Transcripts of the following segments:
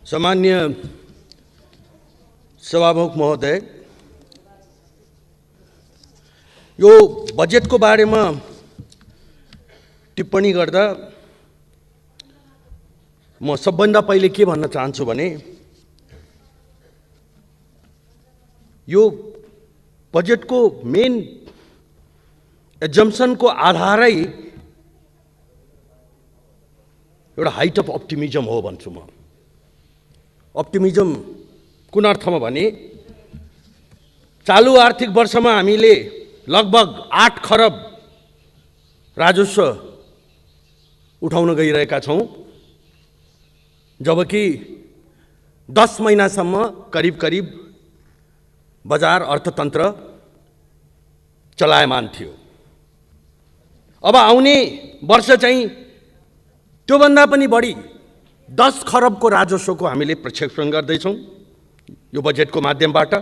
सामान्य सभामुख महोदय, यो बजेटको बारेमा टिप्पणी गर्दा म सबभन्दा पहिले के भन्न चाहन्छु भने यो बजेटको मेन एजम्पसनको आधारै एउटा हाइट अफ अप्टिमिजम हो भन्छु म। अप्टिमिजम कुन अर्थमा भने चालु आर्थिक वर्षमा हामीले लगभग 8 खरब राजस्व उठाउन गइरहेका छौं, जबकि 10 महिनासम्म करिब बजार अर्थतन्त्र चलायमान थियो। अब आउने वर्ष चाहिँ त्योभन्दा पनि बढी 10 खरबको राजस्वको हामीले प्रक्षेपण गर्दैछौँ यो बजेटको माध्यमबाट।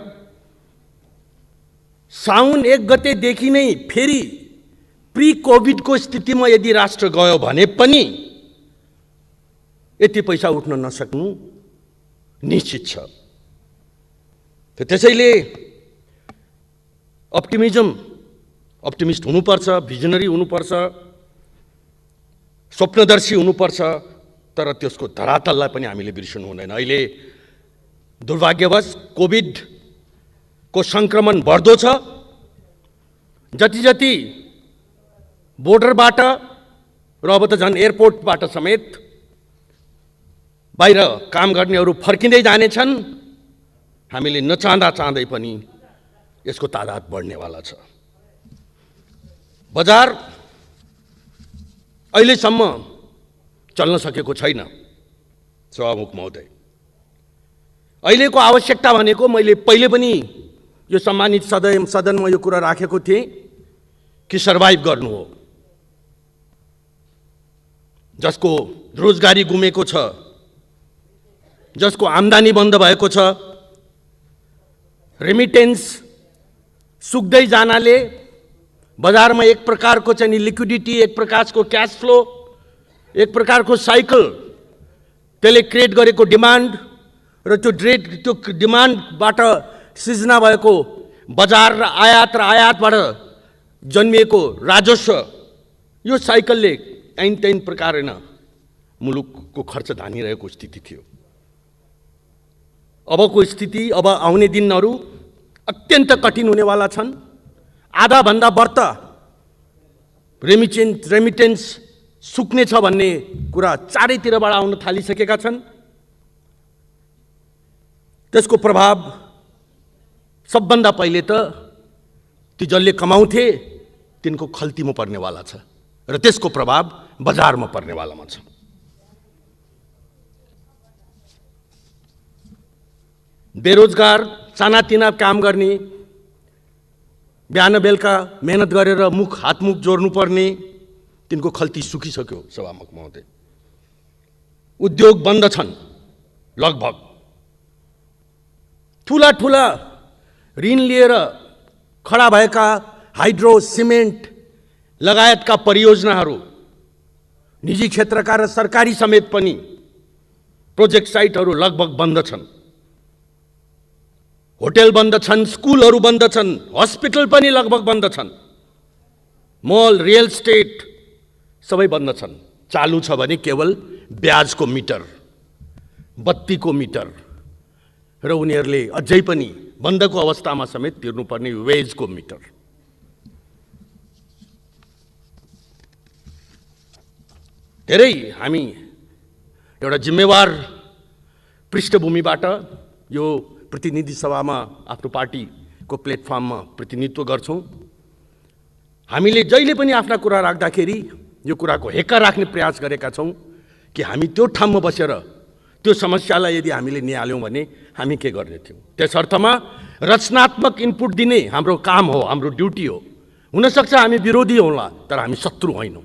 साउन 1 गतेदेखि नै फेरि प्री कोभिडको स्थितिमा यदि राष्ट्र गयो भने पनि यति पैसा उठ्न नसक्नु निश्चित छ। त्यसैले अप्टिमिस्ट हुनुपर्छ, भिजनरी हुनुपर्छ, स्वप्नदर्शी हुनुपर्छ, तर त्यसको धरातललाई पनि हामीले बिर्सनु हुँदैन। अहिले दुर्भाग्यवश कोभिडको संक्रमण बढ्दो छ। जति बोर्डरबाट र अब त झन् एयरपोर्टबाट समेत बाहिर काम गर्नेहरू फर्किँदै जानेछन्। हामीले नचाहँदै पनि यसको तादाद बढ्नेवाला छ। बजार अहिलेसम्म चल्न सकेको छैन सभामुख महोदय। अहिलेको आवश्यकता भनेको मैले पहिले पनि यो सम्मानित सदनमा यो कुरा राखेको थिएँ कि सर्भाइभ गर्नु हो। जसको रोजगारी गुमेको छ, जसको आम्दानी बन्द भएको छ, रेमिटेन्स सुक्दै जानाले बजारमा एक प्रकारको चाहिँ लिक्विडिटी, एक प्रकारको क्याश फ्लो, एक प्रकारको साइकल त्यसले क्रिएट गरेको डिमान्ड र त्यो डिमान्डबाट सिर्जना भएको बजार र आयातबाट जन्मिएको राजस्व, यो साइकलले ऐन प्रकारेण मुलुकको खर्च धानिरहेको स्थिति थियो। अबको स्थिति, अब आउने दिनहरू अत्यन्त कठिन हुनेवाला छन्। आधा भन्दा बढ्ता रेमिटेन्स सुक्ने छ भन्ने कुरा चारैतिरबाट आउन थालिसकेका छन्। त्यसको प्रभाव सबभन्दा पहिले त ती जसले कमाउँथे तिनको खल्तीमा पर्नेवाला छ र त्यसको प्रभाव बजारमा पर्नेवालामा छ। बेरोजगार, सानातिना काम गर्ने, बिहान बेलुका मेहनत गरेर हातमुख जोड्नु पर्ने, तिनको खल्ती सुकिसक्यो सभामुख महोदय। उद्योग बन्द छन् लगभग। ठुला ऋण लिएर खडा भएका हाइड्रो, सिमेन्ट लगायतका परियोजनाहरू, निजी क्षेत्रका र सरकारी समेत पनि प्रोजेक्ट साइटहरू लगभग बन्द छन्। होटल बन्द छन्, स्कुलहरू बन्द छन्, हस्पिटल पनि लगभग बन्द छन्, मल, रियल स्टेट सबै बन्द छन्। चालु छ भने केवल ब्याजको मिटर, बत्तीको मिटर र उनीहरूले अझै पनि बन्दको अवस्थामा समेत तिर्नुपर्ने वेजको मिटर। धेरै हामी एउटा जिम्मेवार पृष्ठभूमिबाट यो प्रतिनिधि सभामा आफ्नो पार्टीको प्लेटफर्ममा प्रतिनिधित्व गर्छौं। हामीले जहिले पनि आफ्ना कुरा राख्दाखेरि यो कुराको हेक्का राख्ने प्रयास गरेका छौं कि हामी त्यो ठाउँमा बसेर त्यो समस्यालाई यदि हामीले निहाल्यौं भने हामी के गर्ने थियौं। त्यस अर्थमा रचनात्मक इनपुट दिने हाम्रो काम हो, हाम्रो ड्युटी हो। हुन सक्छ हामी विरोधी होला, तर हामी शत्रु होइनौं।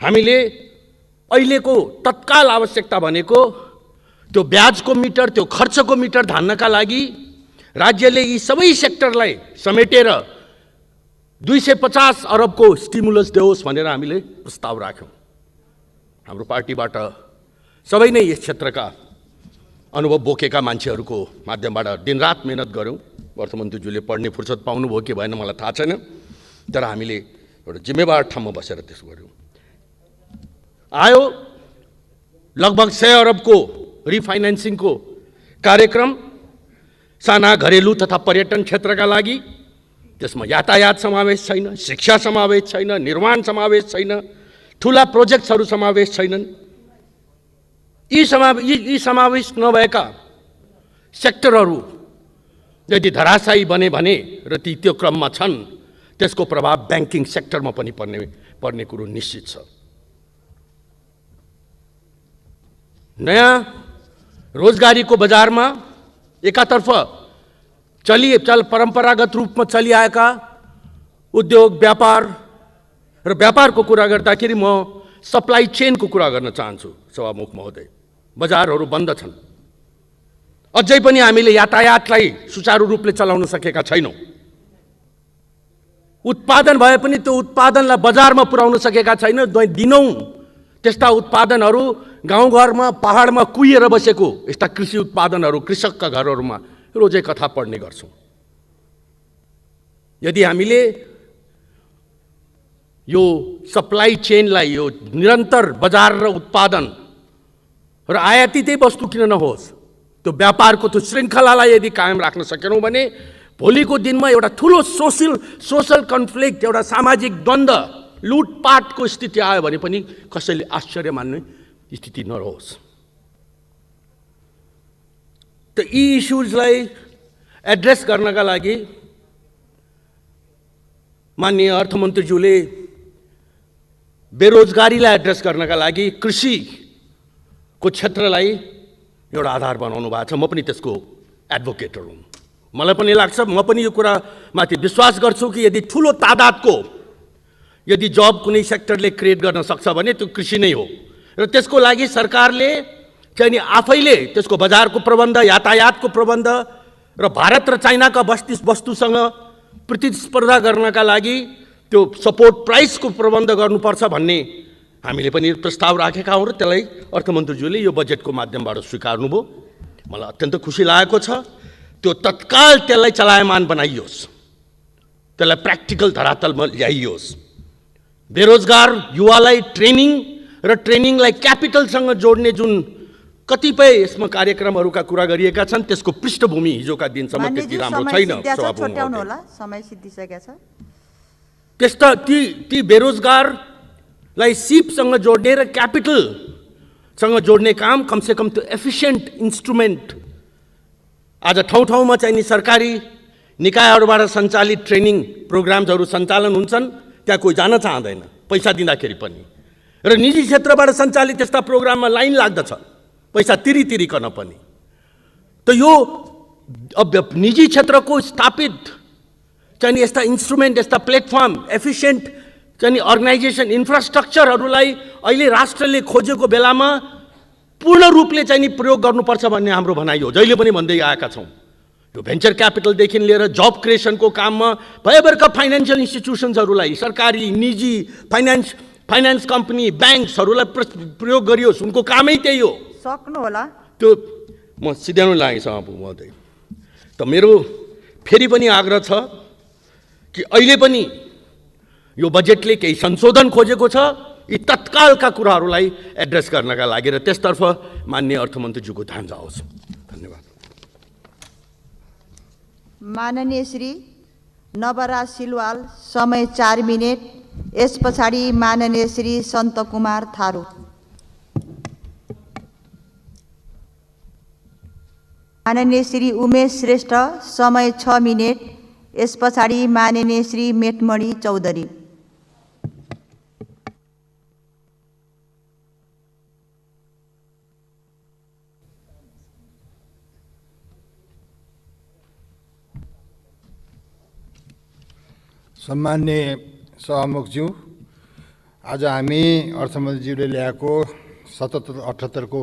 हामीले अहिलेको तत्काल आवश्यकता भनेको त्यो ब्याजको मिटर, त्यो खर्चको मिटर धान्नका लागि राज्यले यी सबै सेक्टरलाई समेटेर 250 अरबको स्टिमुलस देओस् भनेर हामीले प्रस्ताव राख्यौं। हाम्रो पार्टीबाट सबै नै यस क्षेत्रका अनुभव बोकेका मान्छेहरूको माध्यमबाट दिनरात मेहनत गऱ्यौँ। अर्थमन्त्रीज्यूले पढ्ने फुर्सद पाउनुभयो कि भएन मलाई थाहा छैन, तर हामीले एउटा जिम्मेवार ठाउँमा बसेर त्यसो गऱ्यौँ। आयो लगभग 100 अरबको रिफाइनेन्सिङको कार्यक्रम साना घरेलु तथा पर्यटन क्षेत्रका लागि। त्यसमा यातायात समावेश छैन, शिक्षा समावेश छैन, निर्माण समावेश छैन, ठुला प्रोजेक्ट्सहरू समावेश छैनन्। यी समावेश नभएका सेक्टरहरू यदि धराशायी बने भने र ती त्यो क्रममा छन्, त्यसको प्रभाव ब्याङ्किङ सेक्टरमा पनि पर्ने कुरो निश्चित छ। नयाँ रोजगारीको बजारमा एकातर्फ परम्परागत रूपमा चलिआएका उद्योग व्यापार र व्यापारको कुरा गर्दाखेरि म सप्लाई चेनको कुरा गर्न चाहन्छु। सभामुख महोदय, बजारहरू बन्द छन्, अझै पनि हामीले यातायातलाई सुचारू रूपले चलाउन सकेका छैनौँ। उत्पादन भए पनि त्यो उत्पादनलाई बजारमा पुर्याउन सकेका छैन। दिनौँ त्यस्ता उत्पादनहरू गाउँघरमा पहाडमा कुहिएर बसेको यस्ता कृषि उत्पादनहरू कृषकका घरहरूमा रोजै कथा पढ्ने गर्छौँ। यदि हामीले यो सप्लाई चेनलाई, यो निरन्तर बजार र उत्पादन र आयातितै वस्तु किन नहोस्, त्यो व्यापारको त्यो श्रृङ्खलालाई यदि कायम राख्न सकेनौँ भने भोलिको दिनमा एउटा ठुलो सोसल कन्फ्लिक्ट, एउटा सामाजिक द्वन्द्व, लुटपाटको स्थिति आयो भने पनि कसैले आश्चर्य मान्ने स्थिति नरहोस्। त यी इस्युजलाई एड्रेस गर्नका लागि माननीय अर्थमन्त्रीज्यूले बेरोजगारीलाई एड्रेस गर्नका लागि कृषिको क्षेत्रलाई एउटा आधार बनाउनु भएको छ। म पनि त्यसको एडभोकेटर हुँ। मलाई पनि लाग्छ, म पनि यो कुरामाथि विश्वास गर्छु कि यदि ठुलो तादादको यदि जब कुनै सेक्टरले क्रिएट गर्न सक्छ भने त्यो कृषि नै हो। र त्यसको लागि सरकारले चाहिँ नि आफैले त्यसको बजारको प्रबन्ध, यातायातको प्रबन्ध र भारत र चाइनाका वस्तुसँग प्रतिस्पर्धा गर्नका लागि त्यो सपोर्ट प्राइसको प्रबन्ध गर्नुपर्छ भन्ने हामीले पनि प्रस्ताव राखेका हौँ र त्यसलाई अर्थमन्त्रीज्यूले यो बजेटको माध्यमबाट स्वीकार्नुभयो। मलाई अत्यन्त खुसी लागेको छ। त्यो तत्काल त्यसलाई चलायमान बनाइयोस्, त्यसलाई प्र्याक्टिकल धरातलमा ल्याइयोस्। बेरोजगार युवालाई ट्रेनिङ र ट्रेनिङलाई क्यापिटलसँग जोड्ने जुन कतिपय यसमा कार्यक्रमहरूका कुरा गरिएका छन्, त्यसको पृष्ठभूमि हिजोका दिनसम्म त्यति राम्रो छैन। समय सिद्धिसकेको छ। त्यस्ता ती बेरोजगारलाई सिपसँग जोड्ने र क्यापिटलसँग जोड्ने काम कमसेकम त्यो एफिसिएन्ट इन्स्ट्रुमेन्ट आज ठाउँ ठाउँमा चाहिँ नि सरकारी निकायहरूबाट सञ्चालित ट्रेनिङ प्रोग्राम्सहरू सञ्चालन हुन्छन्, त्यहाँ कोही जान चाहँदैन पैसा दिँदाखेरि पनि। र निजी क्षेत्रबाट सञ्चालित त्यस्ता प्रोग्राममा लाइन लाग्दछ पैसा तिरिकन पनि। त यो अब निजी क्षेत्रको स्थापित चाहिँ यस्ता इन्स्ट्रुमेन्ट, यस्ता प्लेटफर्म, एफिसिएन्ट चाहिँ अर्गनाइजेसन, इन्फ्रास्ट्रक्चरहरूलाई अहिले राष्ट्रले खोजेको बेलामा पूर्ण रूपले चाहिँ नि प्रयोग गर्नुपर्छ भन्ने हाम्रो भनाइ हो। जहिले पनि भन्दै आएका छौँ। यो भेन्चर क्यापिटलदेखि लिएर जब क्रिएसनको काममा भयभरका फाइनेन्सियल इन्स्टिट्युसन्सहरूलाई, सरकारी निजी फाइनेन्स कम्पनी, ब्याङ्क्सहरूलाई प्रयोग गरियोस्। उनको कामै त्यही हो। सक्नु होला त्यो म सिध्याउनु लागेँ सभामुख महोदय। त मेरो फेरि पनि आग्रह छ कि अहिले पनि यो बजेटले केही संशोधन खोजेको छ, यी तत्कालका कुराहरूलाई एड्रेस गर्नका लागि, र त्यसतर्फ माननीय अर्थमन्त्रीज्यूको ध्यान जाओस्। धन्यवाद। माननीय श्री नवराज सिलवाल, समय 4 मिनेट। यस पछाडि माननीय श्री सन्त कुमार थारू। माननीय श्री उमेश श्रेष्ठ, समय 6 मिनेट। यस पछाडि माननीय श्री मेटमणि चौधरी। सम्माननीय सभामुखज्यू, आज हामी अर्थमन्त्रीज्यूले ल्याएको 77-78 को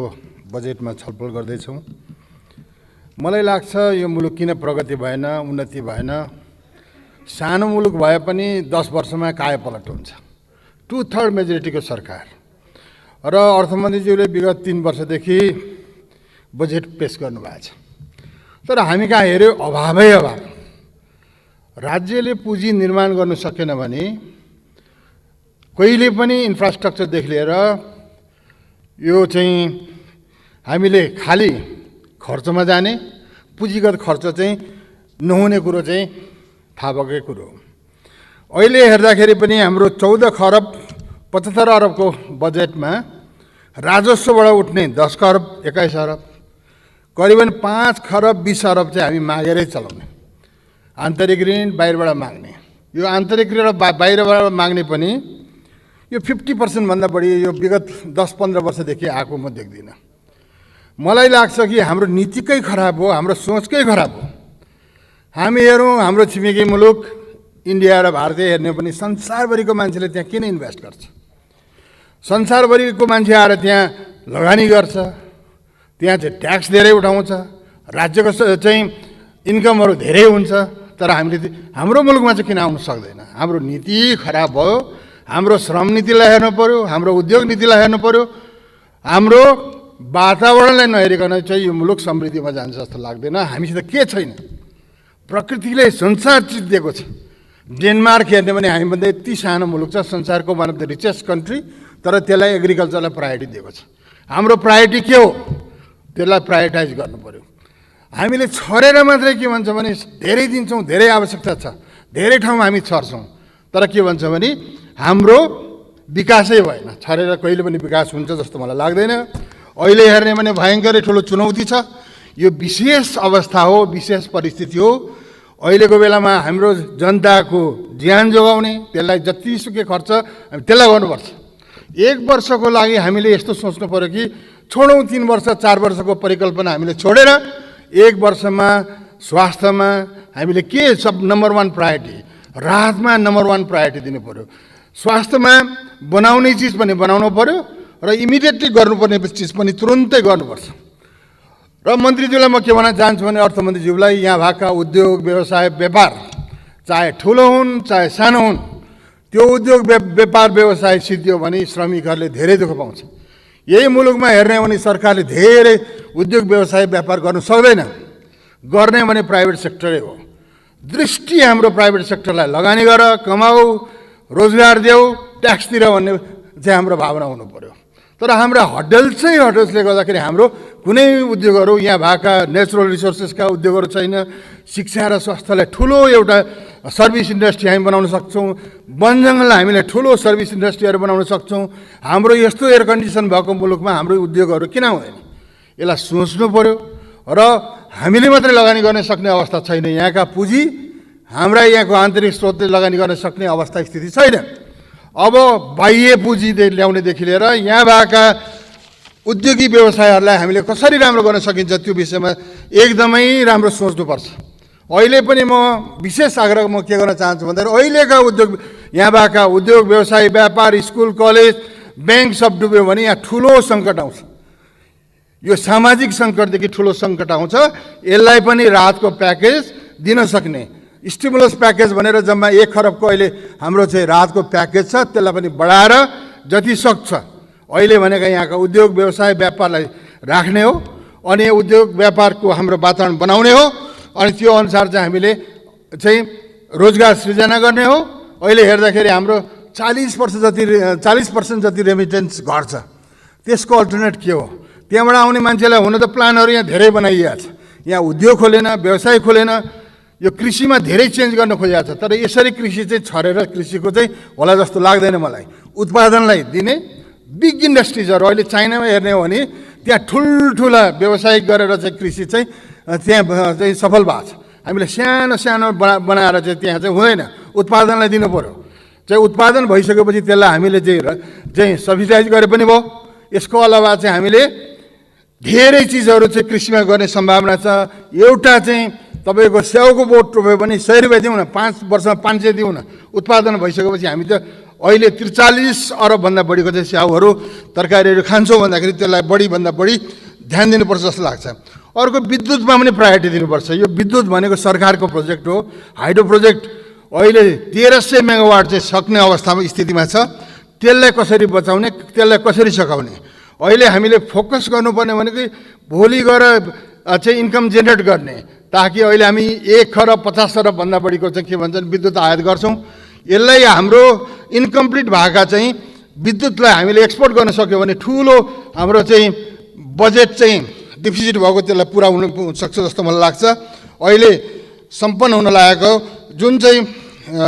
बजेटमा छलफल गर्दैछौँ। मलाई लाग्छ यो मुलुक किन प्रगति भएन, उन्नति भएन। सानो मुलुक भए पनि 10 वर्षमा कायापलट हुन्छ। 2/3 मेजोरिटीको सरकार, र अर्थमन्त्रीज्यूले विगत 3 वर्षदेखि बजेट पेश गर्नुभएको छ। तर हामी कहाँ हेऱ्यो अभावै अभाव। राज्यले पुँजी निर्माण गर्न सकेन भने कहिले पनि इन्फ्रास्ट्रक्चरदेखि लिएर यो चाहिँ हामीले खाली खर्चमा जाने, पुँजीगत खर्च चाहिँ नहुने कुरो चाहिँ थाहा भएकै कुरो हो। अहिले हेर्दाखेरि पनि हाम्रो 14 खरब 75 अरबको बजेटमा राजस्वबाट उठ्ने 10 खरब 21 अरब, करिबन 5 खरब 20 अरब चाहिँ हामी मागेरै चलाउने, आन्तरिक ऋण बाहिरबाट माग्ने। यो आन्तरिक ऋण बाहिरबाट माग्ने पनि यो 50% भन्दा बढी यो विगत 10-15 वर्षदेखि आएको म देख्दिनँ। मलाई लाग्छ कि हाम्रो नीतिकै खराब हो, हाम्रो सोचकै खराब हो। हामी हेरौँ हाम्रो छिमेकी मुलुक इन्डिया र भारतले हेर्ने पनि संसारभरिको मान्छेले त्यहाँ किन इन्भेस्ट गर्छ? संसारभरिको मान्छे आएर त्यहाँ लगानी गर्छ, त्यहाँ चाहिँ ट्याक्स धेरै उठाउँछ, राज्यको चाहिँ इन्कमहरू धेरै हुन्छ। तर हामीले हाम्रो मुलुकमा चाहिँ किन आउन सक्दैन? हाम्रो नीति खराब भयो। हाम्रो श्रम नीतिलाई हेर्नु पर्यो, हाम्रो उद्योग नीतिलाई हेर्नु पर्यो, हाम्रो वातावरणलाई नहेरिकन चाहिँ यो मुलुक समृद्धिमा जान्छ जस्तो लाग्दैन। हामीसित के छैन? प्रकृतिले संसार चिज दिएको छ। डेनमार्क हेर्ने भने हामीभन्दा यति सानो मुलुक छ, संसारको one of the richest country, तर त्यसलाई एग्रिकल्चरलाई प्रायोरिटी दिएको छ। हाम्रो प्रायोरिटी के हो? त्यसलाई प्रायोरिटाइज गर्नु पर्यो। हामीले छरेर मात्रै के भन्छ भने धेरै दिन्छौँ, धेरै आवश्यकता छ, धेरै ठाउँमा हामी छर्छौँ, तर के भन्छ भने हाम्रो विकासै भएन। छरेर कहिले पनि विकास हुन्छ जस्तो मलाई लाग्दैन। अहिले हेर्ने भने भयङ्करै ठुलो चुनौती छ। यो विशेष अवस्था हो, विशेष परिस्थिति हो। अहिलेको बेलामा हाम्रो जनताको ज्यान जोगाउने, त्यसलाई जतिसुकै खर्च त्यसलाई गर्नुपर्छ। 1 वर्षको लागि हामीले यस्तो सोच्नु पर्यो कि छोडौँ 3 वर्ष 4 वर्षको परिकल्पना हामीले छोडेर 1 वर्षमा स्वास्थ्यमा हामीले के सब नम्बर 1 प्रायोरिटी, राहतमा नम्बर 1 प्रायोरिटी दिनु पर्यो। स्वास्थ्यमा बनाउने चिज पनि बनाउनु पर्यो र इमिडिएटली गर्नुपर्ने चिज पनि तुरुन्तै गर्नुपर्छ। र मन्त्रीज्यूलाई म के भन्न चाहन्छु भने अर्थमन्त्रीज्यूलाई यहाँ भएका उद्योग व्यवसाय व्यापार चाहे ठुलो हुन् चाहे सानो हुन्, त्यो उद्योग व्यापार व्यवसाय सिद्धियो भने श्रमिकहरूले धेरै दुःख पाउँछ। यही मुलुकमा हेर्ने हो भने सरकारले धेरै उद्योग व्यवसाय व्यापार गर्नु सक्दैन। गर्ने भने प्राइभेट सेक्टरै हो। दृष्टि हाम्रो प्राइभेट सेक्टरलाई लगानी गर, कमाऊ, रोजगार देऊ, ट्याक्स तिर भन्ने चाहिँ हाम्रो भावना हुनु पर्यो। तर हाम्रा हडल्सले गर्दाखेरि हाम्रो कुनै उद्योगहरू यहाँ भएका नेचुरल रिसोर्सेसका उद्योगहरू छैन। शिक्षा र स्वास्थ्यलाई ठुलो एउटा सर्भिस इन्डस्ट्री हामी बनाउन सक्छौँ। वन जङ्गललाई हामीले ठुलो सर्भिस इन्डस्ट्रीहरू बनाउन सक्छौँ। हाम्रो यस्तो एयर कन्डिसन भएको मुलुकमा हाम्रो उद्योगहरू किन हुँदैन? यसलाई सोच्नु पर्यो। र हामीले मात्रै लगानी गर्न सक्ने अवस्था छैन। यहाँका पुँजी हाम्रा यहाँको आन्तरिक स्रोतले लगानी गर्न सक्ने अवस्था स्थिति छैन। अब बाह्य पुँजी ल्याउनेदेखि लिएर यहाँ भएका उद्योगी व्यवसायहरूलाई हामीले कसरी राम्रो गर्न सकिन्छ त्यो विषयमा एकदमै राम्रो सोच्नुपर्छ। अहिले पनि म विशेष आग्रह म के गर्न चाहन्छु भन्दा अहिलेका उद्योग यहाँ भएका उद्योग व्यवसाय व्यापार स्कुल कलेज ब्याङ्क सब डुब्यो भने यहाँ ठुलो सङ्कट आउँछ। यो सामाजिक सङ्कटदेखि ठुलो सङ्कट आउँछ। यसलाई पनि राहतको प्याकेज दिन सक्ने स्टिमुलस प्याकेज भनेर जम्मा 1 खरबको अहिले हाम्रो चाहिँ राहतको प्याकेज छ। त्यसलाई पनि बढाएर जति सक्छ अहिले भनेका यहाँका उद्योग व्यवसाय व्यापारलाई राख्ने हो अनि उद्योग व्यापारको हाम्रो वातावरण बनाउने हो अनि त्यो अनुसार चाहिँ हामीले चाहिँ रोजगार सृजना गर्ने हो। अहिले हेर्दाखेरि हाम्रो 40% जति रेमिटेन्स घट्छ। त्यसको अल्टरनेट के हो? त्यहाँबाट आउने मान्छेलाई हुन त प्लानहरू यहाँ धेरै बनाइएको छ। यहाँ उद्योग खोलेन, व्यवसाय खोलेन, यो कृषिमा धेरै चेन्ज गर्न खोजिएको छ। तर यसरी कृषि चाहिँ छरेर कृषिको चाहिँ होला जस्तो लाग्दैन मलाई। उत्पादनलाई दिने बिग इन्डस्ट्रिजहरू अहिले चाइनामा हेर्ने हो भने त्यहाँ ठुल्ठुला व्यवसायिक गरेर चाहिँ कृषि चाहिँ त्यहाँ चाहिँ सफल भएको छ। हामीले सानो सानो बनाएर चाहिँ त्यहाँ चाहिँ हुँदैन। उत्पादनलाई दिनु पऱ्यो। चाहिँ उत्पादन भइसकेपछि त्यसलाई हामीले चाहिँ सब्सिडाइज गरे पनि भयो। यसको अलावा चाहिँ हामीले धेरै चिजहरू चाहिँ कृषिमा गर्ने सम्भावना छ। एउटा चाहिँ तपाईँको स्याउको बोट रोप्यो भने 100 रुपियाँ दिउँ न, 5 वर्षमा 500 दिउँ न। उत्पादन भइसकेपछि हामी त अहिले 43 अरबभन्दा बढीको चाहिँ स्याउहरू तरकारीहरू खान्छौँ भन्दाखेरि त्यसलाई बढीभन्दा बढी ध्यान दिनुपर्छ जस्तो लाग्छ। अर्को विद्युतमा पनि प्रायोरिटी दिनुपर्छ। यो विद्युत भनेको सरकारको प्रोजेक्ट हो। हाइड्रो प्रोजेक्ट अहिले 1300 मेगावाट चाहिँ सक्ने अवस्थामा स्थितिमा छ। त्यसलाई कसरी बचाउने, त्यसलाई कसरी सघाउने। अहिले हामीले फोकस गर्नुपर्ने भनेको भोलि गएर चाहिँ इन्कम जेनेरेट गर्ने, ताकि अहिले हामी 1,50 अरबभन्दा बढीको चाहिँ के भन्छन् विद्युत आयात गर्छौँ। यसलाई हाम्रो इन्कम्प्लिट भएका चाहिँ विद्युतलाई हामीले एक्सपोर्ट गर्न सक्यो भने ठुलो हाम्रो चाहिँ बजेट चाहिँ डिफिसिट भएको त्यसलाई पुरा हुन सक्छ जस्तो मलाई लाग्छ। अहिले सम्पन्न हुन लागेको जुन चाहिँ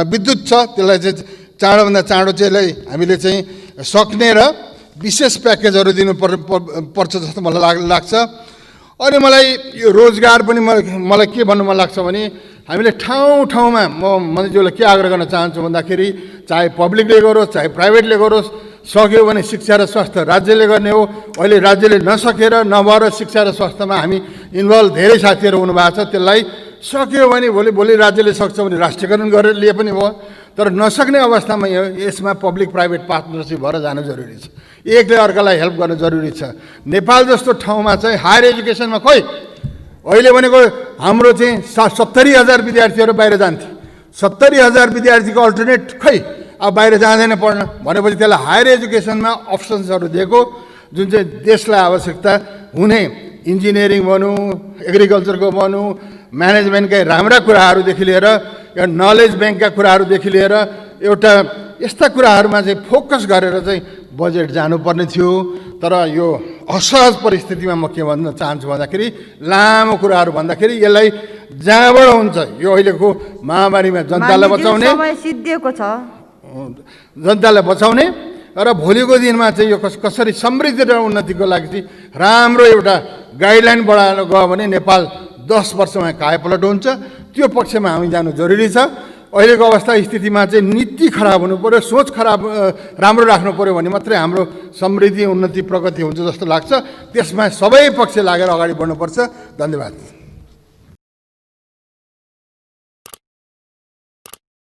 विद्युत छ त्यसलाई चाहिँ चाँडोभन्दा चाँडो चाहिँ यसलाई हामीले चाहिँ सक्ने र विशेष प्याकेजहरू दिनु पर्छ जस्तो मलाई लाग्छ। अनि मलाई यो रोजगार पनि मलाई के भन्नु मन लाग्छ भने हामीले ठाउँ ठाउँमा मन्त्रीज्यूलाई के आग्रह गर्न चाहन्छु भन्दाखेरि चाहे पब्लिकले गरोस् चाहे प्राइभेटले गरोस्, सक्यो भने शिक्षा र स्वास्थ्य राज्यले गर्ने हो। अहिले राज्यले नसकेर नभएर शिक्षा र स्वास्थ्यमा हामी इन्भल्भ धेरै साथीहरू हुनुभएको छ। त्यसलाई सक्यो भने भोलि राज्यले सक्छ भने राष्ट्रियकरण गरेर लिए पनि भयो। तर नसक्ने अवस्थामा यसमा पब्लिक प्राइभेट पार्टनरसिप भएर जानु जरुरी छ, एकले अर्कालाई हेल्प गर्नु जरुरी छ। नेपाल जस्तो ठाउँमा चाहिँ हायर एजुकेसनमा खोइ अहिले भनेको हाम्रो चाहिँ 70,000 विद्यार्थीहरू बाहिर जान्थे, 70,000 विद्यार्थीको अल्टरनेट खै अब बाहिर जाँदैन पढ्न भनेपछि त्यसलाई हायर एजुकेसनमा अप्सन्सहरू दिएको, जुन चाहिँ देशलाई आवश्यकता हुने इन्जिनियरिङ भनौँ, एग्रिकल्चरको भनौँ, म्यानेजमेन्टकै राम्रा कुराहरूदेखि लिएर या नलेज ब्याङ्कका कुराहरूदेखि लिएर एउटा यस्ता कुराहरूमा चाहिँ फोकस गरेर चाहिँ बजेट जानुपर्ने थियो। तर यो असहज परिस्थितिमा म के भन्न चाहन्छु भन्दाखेरि लामो कुराहरू भन्दाखेरि यसलाई जहाँबाट हुन्छ यो अहिलेको महामारीमा जनतालाई बचाउने, समय सिद्धिएको छ, जनतालाई बचाउने र भोलिको दिनमा चाहिँ यो कसरी समृद्धि र उन्नतिको लागि चाहिँ राम्रो एउटा गाइडलाइन बढाएर गयो भने नेपाल 10 वर्षमा कायापलट हुन्छ। त्यो पक्षमा हामी जानु जरुरी छ। अहिलेको अवस्था स्थितिमा चाहिँ नीति खराब हुनु पर्यो, सोच राम्रो राख्नु पर्यो भने मात्रै हाम्रो समृद्धि उन्नति प्रगति हुन्छ जस्तो लाग्छ। त्यसमा सबै पक्ष लागेर अगाडि बढ्नुपर्छ। धन्यवाद।